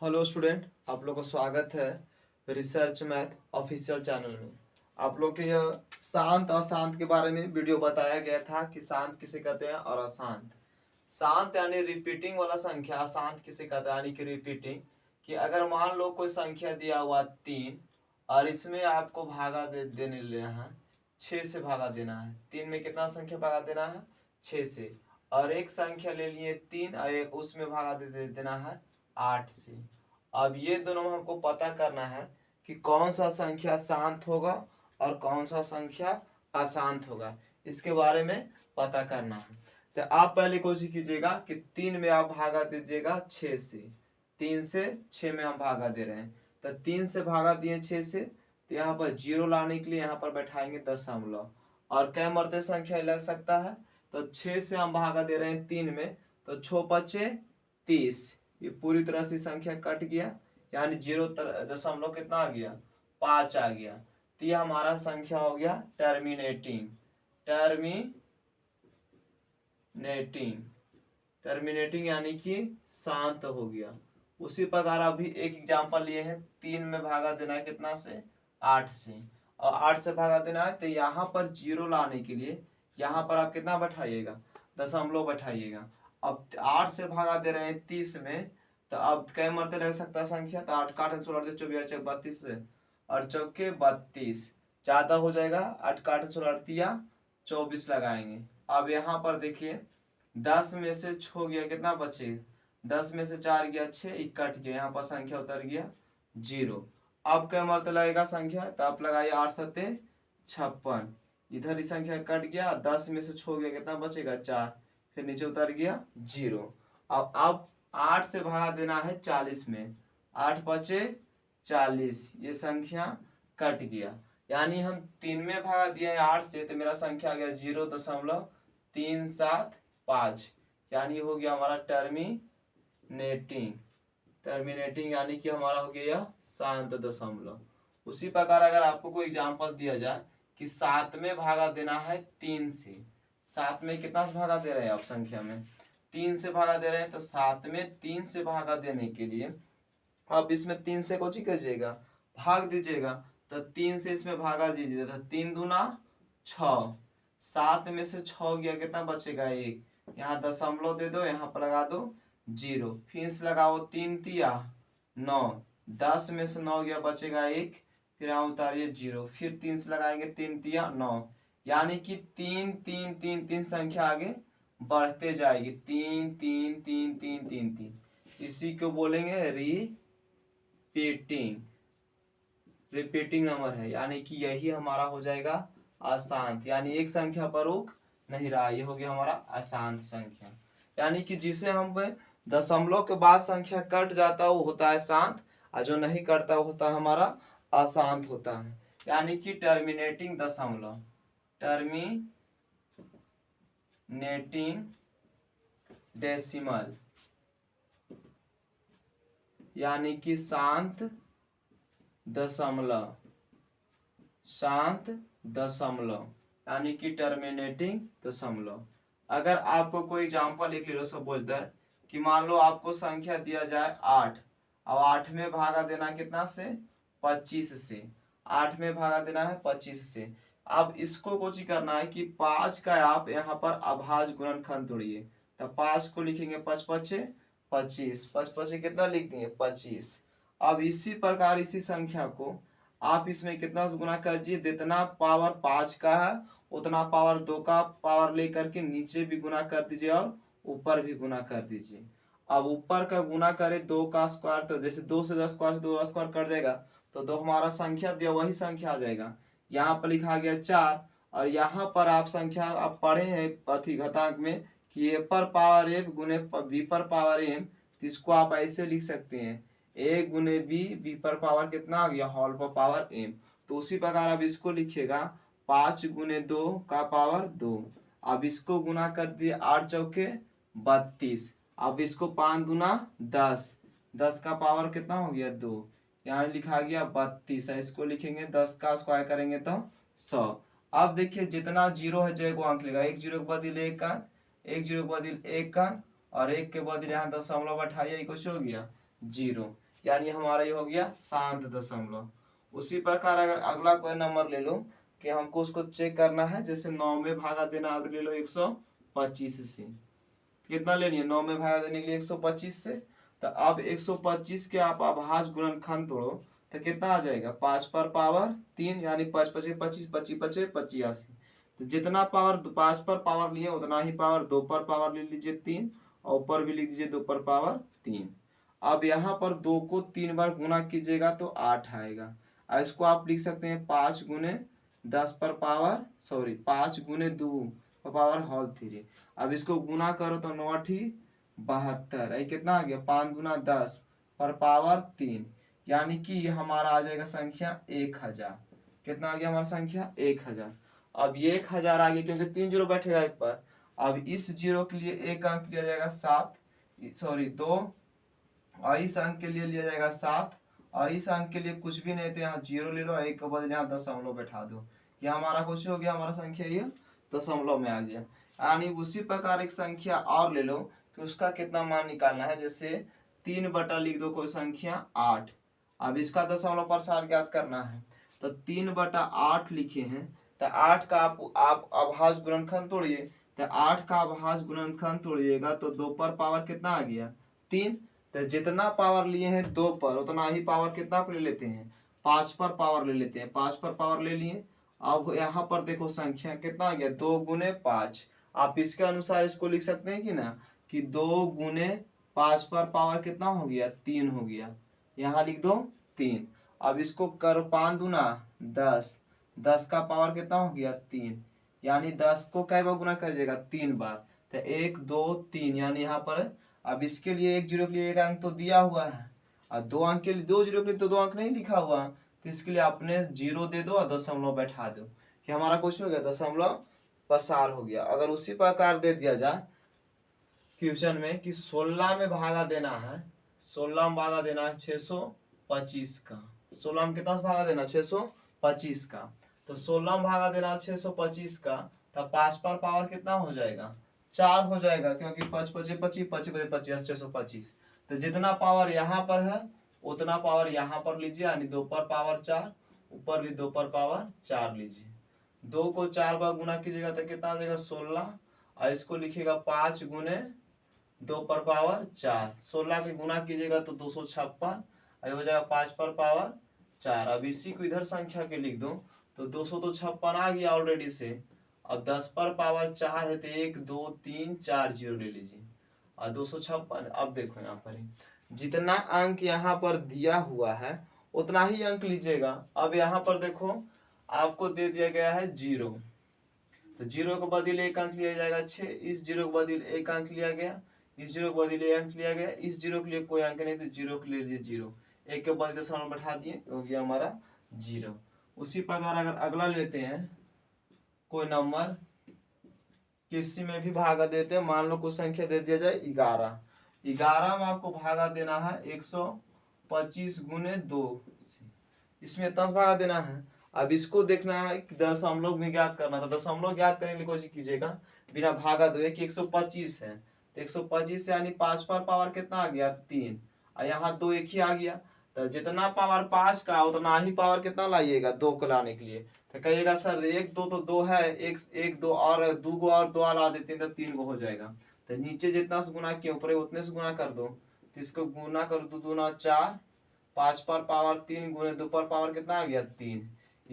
Hello student, आप लोग का स्वागत है रिसर्च मैथ ऑफिशियल चैनल में। आप लोग के यह शांत अशांत के बारे में वीडियो बताया गया था कि शांत किसे कहते हैं और अशांत। शांत यानी रिपीटिंग वाला संख्या, अशांत किसे कहते हैं यानी कि रिपीटिंग। कि अगर मान लो कोई संख्या दिया हुआ 3 और इसमें आपको भागा देने लेना है, 6 से भागा देना है। 3 में कितना संख्या भागा देना है? 6 से। और एक संख्या ले लिए 3 और एक उसमें भागा देना है 8 से। अब ये दोनों में हमको पता करना है कि कौन सा संख्या शांत होगा और कौन सा संख्या अशांत होगा, इसके बारे में पता करना है। तो आप पहले कोशिश कीजिएगा कि 3 में आप भागा दीजिएगा 6 से। 3 से 6 में हम भागा दे रहे हैं, तो 3 से भागा दिए 6 से, तो यहाँ पर 0 लाने के लिए यहाँ पर बैठाएंगे दशमलव। और कै मरते संख्या लग सकता है, तो 6 से हम भागा दे रहे हैं 3 में, तो 6 पचे 30। ये पूरी तरह से संख्या कट गया, यानी 0 कितना आ गया? 5 आ गया। तो ये हमारा संख्या हो गया टर्मिनेटिंग। टर्मिनेटिंग यानी कि शांत हो गया। उसी प्रकार अभी एक एग्जांपल लिए हैं, 3 में भागा देना है कितना से? 8 से। और 8 से भागा देना है, तो यहाँ पर 0 लाने के लिए यहाँ पर आप कितना बैठाइएगा? दशमलव बैठाइएगा। अब 8 से भागा दे रहे हैं 30 में, तो अब कई मरते लग सकता है संख्या? तो 8 काट 16 24 32 से और चौके 32 ज्यादा हो जाएगा। 8 काट 16 24 लगाएंगे। अब यहाँ पर देखिए 10 में से छो गया, कितना बचे? 10 में से 4 गया 6, एक कट गया, यहाँ पर संख्या उतर गया 0। अब क्या मरते लगेगा संख्या? तो आप लगाइए 8 सत्ते 56, इधर ही संख्या कट गया। 10 में से छो गया, कितना बचेगा? 4, फिर नीचे उतर गया 0। अब 8 से भागा देना है 40 में, 8 बचे 40, ये संख्या कट गया। यानी हम 3 में भागा दिया है 8 से, तो मेरा संख्या आ गया 0.375, यानी हो गया हमारा टर्मिनेटिंग यानी कि हमारा हो गया शांत दशमलव। उसी प्रकार अगर आपको कोई एग्जांपल दिया जाए कि 7 में भागा देना है 3 से, 7 में कितना से भागा दे रहे हैं आप? संख्या में 3 से भागा दे रहे हैं, तो 7 में 3 से भागा देने के लिए अब इसमें 3 से कुछ ही कीजिएगा, भाग दीजिएगा। तो 3 से इसमें भागा दीजिए, तो 3 दूना 6, 7 में से 6 गया, कितना बचेगा? 1, यहाँ दशमलव दे दो, यहाँ पर लगा दो 0, फिर से लगाओ 3 तिया 9, 10 में से 9 गया, बचेगा 1, फिर यहाँ उतारिए 0, फिर 3 से लगाएंगे 3 तिया 9, यानी कि 3 3 3 3 संख्या आगे बढ़ते जाएगी। 3 3 3 3 3 3, इसी को बोलेंगे रिपीटिंग नंबर है, यानी कि यही हमारा हो जाएगा अशांत, यानी एक संख्या पर रुक नहीं रहा, ये हो गया हमारा अशांत संख्या। यानी कि जिसे हम दशमलव के बाद संख्या कट जाता है वो होता है शांत, और जो नहीं कटता वो होता है हमारा अशांत होता है। यानी कि टर्मिनेटिंग डेसिमल, यानी कि शांत दशमलव, यानी कि टर्मिनेटिंग दशमलव। अगर आपको कोई एग्जांपल लिख लो, सब बोलता है कि मान लो आपको संख्या दिया जाए 8, अब 8 में भागा देना कितना से? 25 से। 8 में भागा देना है 25 से। अब इसको कुछ करना है कि 5 का आप यहाँ पर अभाज्य गुणनखंड तोड़िए, तो 5 को लिखेंगे 5 पचे 25, 5 पचे कितना लिख दिए? 25। अब इसी प्रकार इसी संख्या को आप इसमें कितना से गुना कर दीजिए, जितना पावर 5 का है उतना पावर 2 का पावर लेकर के नीचे भी गुना कर दीजिए और ऊपर भी गुना कर दीजिए। अब ऊपर का गुना करे 2 का स्क्वायर, तो जैसे 2 से 10 स्क्वायर से 2 स्क्वायर कट जाएगा, तो 2 हमारा संख्या दिया वही संख्या आ जाएगा। यहाँ पर लिखा गया 4, और यहाँ पर आप संख्या आप पढ़े हैं अथी घातांक में कि ए पर पावर एफ गुने बी पर पावर एम, तो इसको आप ऐसे लिख सकते हैं ए गुने बी, बी पर पावर कितना आ गया? होल पर पावर एम। तो उसी प्रकार अब इसको लिखिएगा 5 गुने 2 का पावर 2। अब इसको गुना कर दिए 8 चौके 32, अब इसको 5 गुना 10, 10 का पावर कितना हो गया? 2, यहाँ लिखा गया 32 है। इसको लिखेंगे 10 का स्क्वायर करेंगे तो 100। अब देखिए जितना जीरो है जय को अंक लेगा, एक जीरो के बदले एक का, एक जीरो के बदले एक का, और एक के बदले यहाँ दशमलव बैठाइए, कुछ हो गया 0। यानी हमारा ये हो गया शांत दशमलव। उसी प्रकार अगर अगला कोई नंबर ले लो कि हमको उसको चेक करना है, जैसे 9 में भागा देना आप ले लो 125 से। कितना लेनी है 9 में भागा देने के लिए 125 से। तो अब 125 के आप अभाज्य गुणनखंड तोड़ो तो कितना आ जाएगा 5 पर पावर 3, यानी 5 पचे 25, 25 पचे 85। तो जितना पावर 5 पर पावर लिए उतना ही पावर 2 पर पावर ले लीजिए 3, और ऊपर भी लिख दीजिए 2 पर पावर 3। अब यहाँ पर 2 को 3 बार गुना कीजिएगा तो 8 आएगा। और इसको आप लिख सकते हैं 5 गुने 10 पर पावर 5 गुने 2 पर पावर होल 3। अब इसको गुना करो तो 9 ठी 72, ये कितना आ गया 5 गुना 10 पर पावर 3, यानी कि ये हमारा आ जाएगा संख्या 1000। कितना आ गया हमारा संख्या 1000। अब ये 1000 आ गया क्योंकि 3 जीरो बैठेगा एक पर। अब इस जीरो के लिए एक अंक लिया जाएगा 2, और इस अंक के लिए लिया जाएगा 7, और इस अंक के लिए कुछ भी नहीं तो यहाँ जीरो ले लो, एक के बदले यहाँ दशमलव बैठा दो। ये हमारा कुछ हो गया, हमारा संख्या ये दशमलव में आ गया। यानी उसी प्रकार एक संख्या और ले लो कि उसका कितना मान निकालना है, जैसे 3 बटा लिख दो कोई संख्या 8। अब इसका दशमलव प्रसार ज्ञात करना है तो 3 बटा 8 लिखे हैं, तो 8 का आप अभाज्य गुणनखंड तोड़िए। तो 8 का अभाज्य गुणनखंड तोड़िएगा तो 2 पर पावर कितना आ गया 3। तो जितना पावर लिए हैं 2 पर उतना ही पावर कितना पर ले लेते हैं 5 पर पावर ले लेते हैं। 5 पर पावर ले लिए। अब यहाँ पर देखो संख्या कितना आ गया 2 गुने 5। आप इसके अनुसार इसको लिख सकते हैं कि ना कि 2 गुने 5 पर पावर कितना हो गया 3 हो गया। यहाँ लिख दो 3। अब इसको कर 5 दूना 10, 10 का पावर कितना हो गया 3, यानी 10 को कै बार गुना करिएगा 3 बार। तो 1 2 3, यानी यहाँ पर अब इसके लिए 1 जीरो के लिए एक अंक तो दिया हुआ है, और 2 अंक के लिए 2 जीरो के लिए तो 2 अंक नहीं लिखा हुआ, तो इसके लिए अपने जीरो दे दो और दशमलव बैठा दो कि हमारा कुछ हो गया दशमलव प्रसार हो गया। अगर उसी प्रकार दे दिया जाए क्वेश्चन में कि 16 में भागा देना है, 16 में भागा देना है 625 का। 16 में कितना भागा देना 625 का। तो 16 में भागा देना 625 का, तब 5 पर पावर कितना हो जाएगा 4 हो जाएगा, क्योंकि 5 पचे 25, 25 पचे 50, 625। तो जितना पावर यहाँ पर है उतना पावर यहाँ पर लीजिए, यानी 2 पर पावर 4, ऊपर भी 2 पर पावर 4 लीजिए। 2 को 4 बार गुना कीजिएगा तो कितना आ जाएगा 16, और इसको लिखिएगा 5 गुने 2 पर पावर 4। 16 के गुना कीजिएगा तो 256, हो जाएगा 5 पर पावर 4। अब इसी को इधर संख्या के लिख दो तो 256 आ गया ऑलरेडी से। अब 10 पर पावर 4 है तो 1 2 3 4 जीरो ले लीजिए, और 256। अब देखो यहाँ पर जितना अंक यहाँ पर दिया हुआ है उतना ही अंक लीजिएगा। अब यहाँ पर देखो आपको दे दिया गया है 0, तो 0 को बदले एक अंक लिया जाएगा 6, इस 0 को बदले एक अंक लिया गया, इस 0 को बदले एक अंक लिया गया, इस 0 के लिए कोई अंक नहीं तो 0 के लिए लीजिए 0, एक के बदले दशमलव बैठा दिए हो गया हमारा 0। उसी प्रकार अगर अगला लेते हैं कोई नंबर किसी में भी भागा देते हैं, मान लो कोई संख्या दे दिया जाए 11। 11 में आपको भागा देना है 125 गुने 2, इसमें 10 भागा देना है। अब इसको देखना है कि दशमलव में ज्ञात करना था। दशमलव ज्ञात करने के लिए कोशिश कीजिएगा बिना भागा दो कि 125 है तो 125 यानी 5 पर पावर कितना आ गया 3, और यहाँ 2 एक ही आ गया। तो जितना पावर 5 का उतना ही पावर कितना लाइएगा 2 को लाने के लिए। तो कहिएगा सर 1 2 तो 2 है, 1 2 और 2 को और 2 ला देते हैं तो 3 को हो जाएगा। तो नीचे जितना से गुना किए ऊपर उतने से गुना कर दो, तो इसको गुना करो 2 दूना 4, 5 पर पावर 3 गुने 2 पर पावर कितना आ गया 3,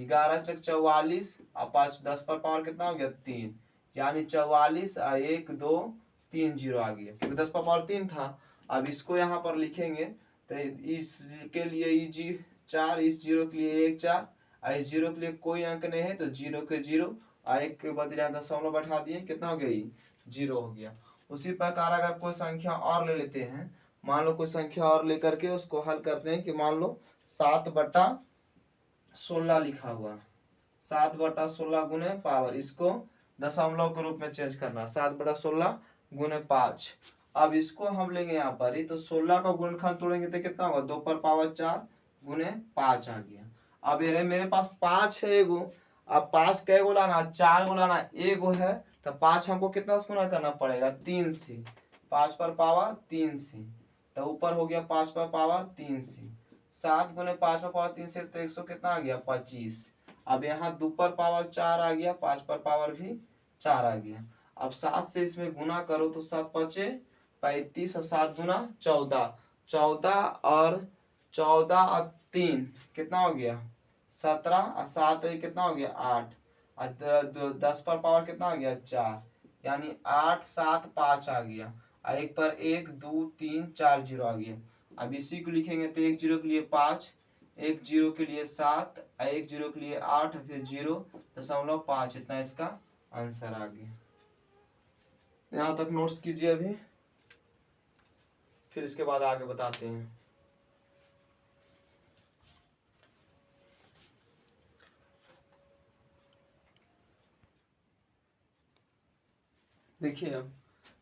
11 तक 44, और 5 10 पर पावर कितना हो गया 3, यानी 44 और 1 2 3 जीरो आ गया क्योंकि 10 पर पावर 3 था। अब इसको यहाँ पर लिखेंगे तो इसके लिए ई जी 4, इस 0 के लिए 1 4, और इस 0 के लिए कोई अंक नहीं है तो 0 के 0, और 1 के बदले दशमलव बैठा दिए कितना हो गया 0 हो गया। उसी प्रकार अगर कोई संख्या और ले लेते हैं, मान लो कोई संख्या और लेकर के उसको हल करते हैं कि मान लो 7 बटा 16 लिखा हुआ, 7 बटा 16 गुने पावर, इसको दशमलव के रूप में चेंज करना 7 बटा 16 गुने 5। अब इसको हम लेंगे यहाँ पर ही तो 16 का गुणनखंड तोड़ेंगे तो कितना होगा 2 पर पावर 4 गुने 5 आ गया। अब ये मेरे पास 5 है एगो, अब 5 कै गो लाना 4 गो लाना, एगो है तो 5 हमको कितना से गुना करना पड़ेगा 3 से, 5 पर पावर 3 से। तो ऊपर हो गया 5 पर पावर 3 से, 7 गुने 5 पर पावर 3 से तो 100 कितना आ गया 25। अब यहाँ 2 पर पावर 4 आ गया, 5 पर पावर भी 4 आ गया। अब 7 से इसमें गुना करो तो 7 पचे 35 और 7 गुना 14, 14 और 14 और 3 कितना हो गया 17 और 7 कितना हो गया 8 और 10 पर पावर कितना आ गया 4, यानी 8 7 5 आ गया। और एक पर 1 2 3 4 जीरो आ गया। अब इसी को लिखेंगे तो 1 जीरो के लिए 5, 1 जीरो के लिए 7, 1 जीरो के लिए 8, फिर 0.5, इतना इसका आंसर आ गया। यहाँ तक नोट्स कीजिए अभी, फिर इसके बाद आगे बताते हैं। देखिए अब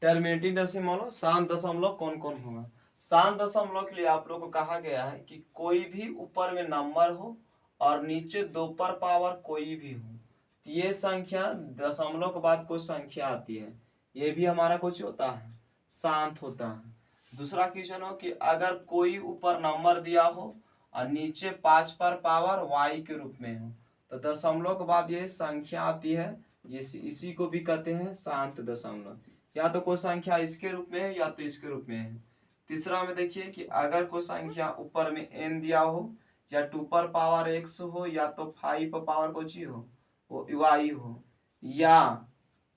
टर्मिनेटिंग डेसिमल शांत दशमलव कौन कौन होगा। शांत दशमलव के लिए आप लोग को कहा गया है कि कोई भी ऊपर में नंबर हो और नीचे 2 पर पावर कोई भी हो, ये संख्या दशमलव के बाद कोई संख्या आती है, ये भी हमारा कुछ होता है शांत होता है। दूसरा क्वेश्चन हो कि अगर कोई ऊपर नंबर दिया हो और नीचे 5 पर पावर y के रूप में हो, तो दशमलव के बाद ये संख्या आती है, इसी को भी कहते हैं शांत दशमलव। या तो कोई संख्या इसके रूप में है या तो इसके रूप में है। तीसरा में देखिए कि अगर कोई संख्या ऊपर में n दिया हो या 2 पर पावर x हो या तो 5 पर पावर कुछ ही हो वो y हो, या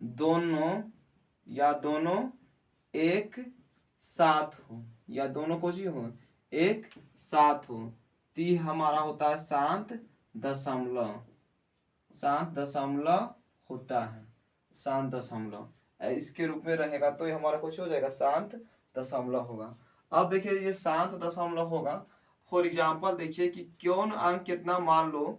दोनों एक साथ हो, या दोनों कुछ ही हो एक साथ हो, ती हमारा होता है शांत दशमलव। शांत दशमलव होता है शांत दशमलव, इसके रूप में रहेगा तो ये हमारा कुछ हो जाएगा शांत दशमलव होगा। अब देखिए ये शांत दशमलव होगा। फॉर एग्जाम्पल देखिए कि कौन अंक कितना, मान लो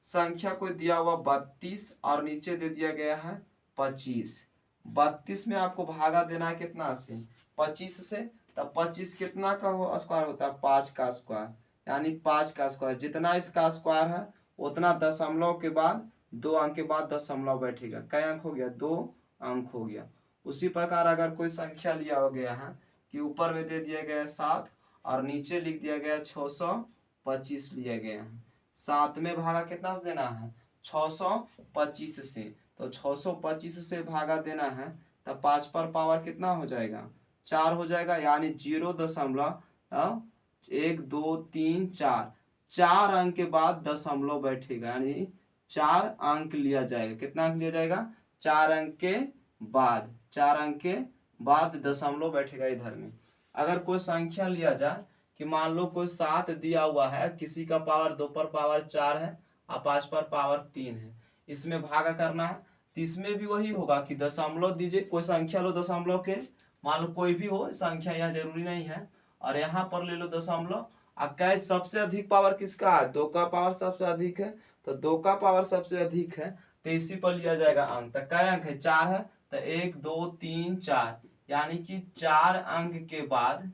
संख्या को दिया हुआ 32 और नीचे दे दिया गया है 25। 32 में आपको भागा देना है कितना से 25 से, तब 25 कितना का हो स्क्वायर होता है 5 का स्क्वायर, यानी 5 का स्क्वायर जितना इसका स्क्वायर है उतना दशमलव के बाद 2 अंक के बाद दशमलव बैठेगा। कई अंक हो गया 2 अंक हो गया। उसी प्रकार अगर कोई संख्या लिया हो गया है कि ऊपर में दे दिया गया है 7 और नीचे लिख दिया गया 625 लिया गया है, 7 में भागा कितना से देना है 625 से, तो 625 से भागा देना है तब 5 पर पावर कितना हो जाएगा 4 हो जाएगा, यानी 0.1 2 3 4, 4 अंक के बाद दशमलव बैठेगा, यानी 4 अंक लिया जाएगा। कितना अंक लिया जाएगा 4 अंक के बाद, 4 अंक के बाद दशमलव बैठेगा इधर में। अगर कोई संख्या लिया जाए कि मान लो कोई 7 दिया हुआ है, किसी का पावर 2 पर पावर 4 है और 5 पर पावर 3 है, इसमें भागा करना है तो इसमें भी वही होगा कि दशमलव दीजिए, कोई संख्या लो दशमलव के, मान लो कोई भी हो संख्या, यहाँ जरूरी नहीं है, और यहाँ पर ले लो दशमलव। कैसे सबसे अधिक पावर किसका है 2 का पावर सबसे अधिक है, तो 2 का पावर सबसे अधिक है तो इसी पर लिया जाएगा अंक। तो क्या अंक है 4 है, तो 1 2 3 4, यानी कि 4 अंक के बाद,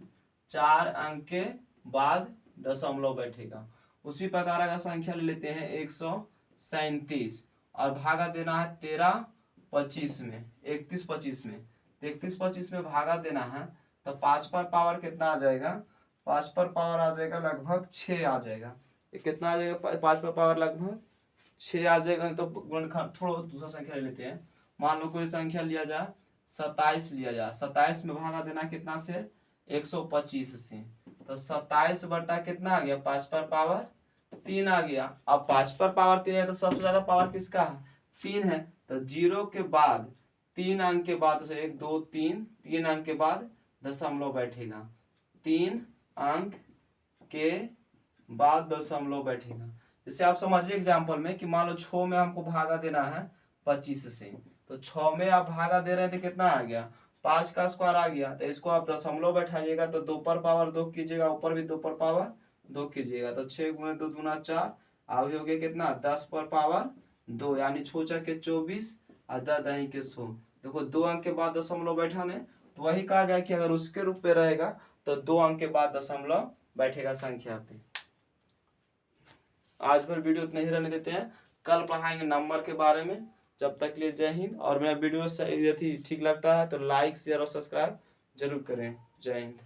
4 अंक के बाद दशमलव बैठेगा। उसी प्रकार अगर संख्या ले लेते हैं 137 और भागा देना है 13 25 में, 31 25 में, 31 25 में भागा देना है तो 5 पर पावर कितना आ जाएगा, 5 पर पावर आ जाएगा लगभग 6 आ जाएगा। कितना आ जाएगा 5 पर पावर लगभग 6 आ जाएगा। तो गुणनखंड थोड़ा दूसरा संख्या ले लेते हैं, मान लो कोई संख्या लिया जाए 27 लिया जाए, 27 में भागा देना कितना से 125 से, तो 27 बटा कितना आ गया 5 पर पावर 3 आ गया। अब 5 पर पावर 3 है तो सबसे ज्यादा पावर किसका है 3 है, तो 0 के बाद 3 अंक के बाद से 1 2 3, 3 अंक के बाद दशमलव बैठेगा, 3 अंक के बाद दशमलव बैठेगा। जैसे आप समझिए एग्जाम्पल में कि मान लो 6 में हमको भागा देना है 25 से, तो 6 में आप भागा दे रहे थे कितना आ गया 5 का स्क्वायर आ गया, तो इसको आप दशमलव बैठाइएगा तो 2 पर पावर 2 कीजिएगा, ऊपर भी 2 पर पावर 2 कीजिएगा, तो 6 गुणे 2 दूना 4, आगे हो गया कितना 10 पर पावर 2, यानी 6 4 के 24 और 10 दही के 100। देखो 2 अंक के बाद दशमलव बैठाने, तो वही कहा गया कि अगर उसके रूप में रहेगा तो 2 अंक के बाद दशमलव बैठेगा संख्या पे। आज पर वीडियो इतना ही रहने देते हैं, कल पढ़ाएंगे नंबर के बारे में। जब तक के लिए जय हिंद। और मेरा वीडियो यदि ठीक लगता है तो लाइक शेयर और सब्सक्राइब जरूर करें। जय हिंद।